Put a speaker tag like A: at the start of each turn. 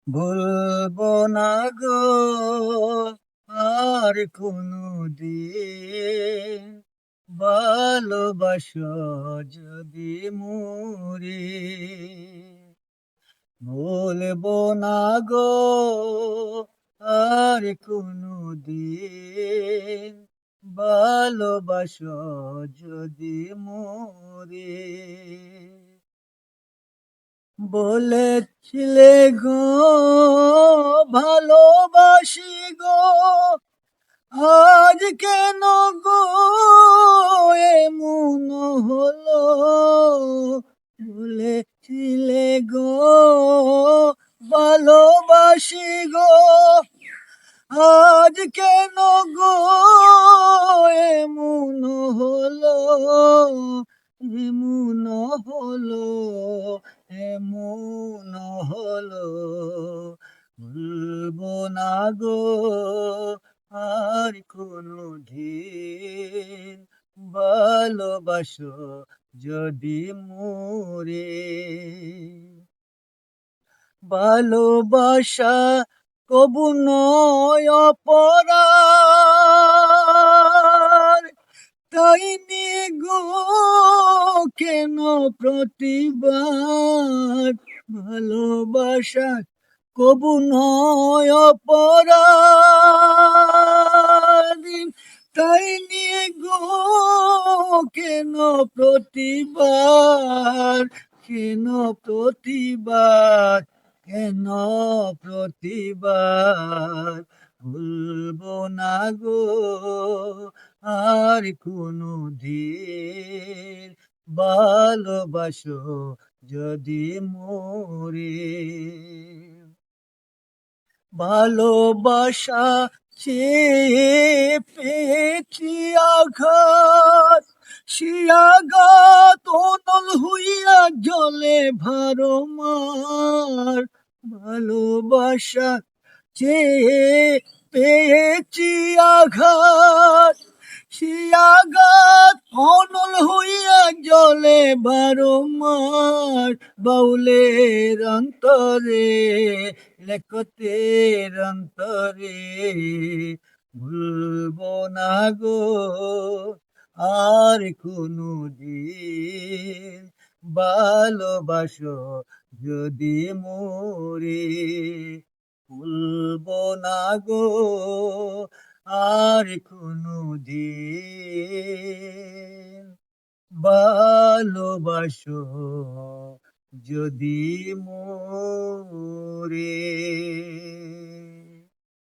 A: ভুলবো না গো আর কোনদিন, ভালোবাসো যদি মরি। ভুলবো না গো আর কোনদিন, ভালোবাসো যদি মরি। বলেছিলে গো ভালোবাসি গো, আজ কেন গো এমন হলো। বলেছিলে গো ভালোবাসি গো, আজ কেন গো এমন হলো। এমন হলো, এমন হলো। ভুলবো না গো আর কোনদিন, ভালোবাসো যদি মরে। ভালোবাসা কবু নয় অপরাধ, তাই নিয়ে গো কেন প্রতিবাদ। ভালোবাসা কবু নয় অপরাধ, তাই নিয়ে গো কেন প্রতিবাদ। কেন প্রতিবাদ, কেন প্রতিবাদ। ভুলবো না গো আর কোনদিন, ভালোবাসো যদি মরি। ভালোবাসা চেয়ে পেয়েছি আঘাত, সে আঘাত অনল হইয়া জলে ভারমার। ভালোবাসা চেয়ে পেয়েছি আঘাত, সে আঘাত অনল হইয়া জলে বারমার। বাউলের অন্তরে, লেখতের অন্তরে, ভুলবো না গো আর কোনদিন, ভালোবাসো যদি মরি। ভুলবো না গো আর কোনদিন, ভালোবাসো যদি মরি।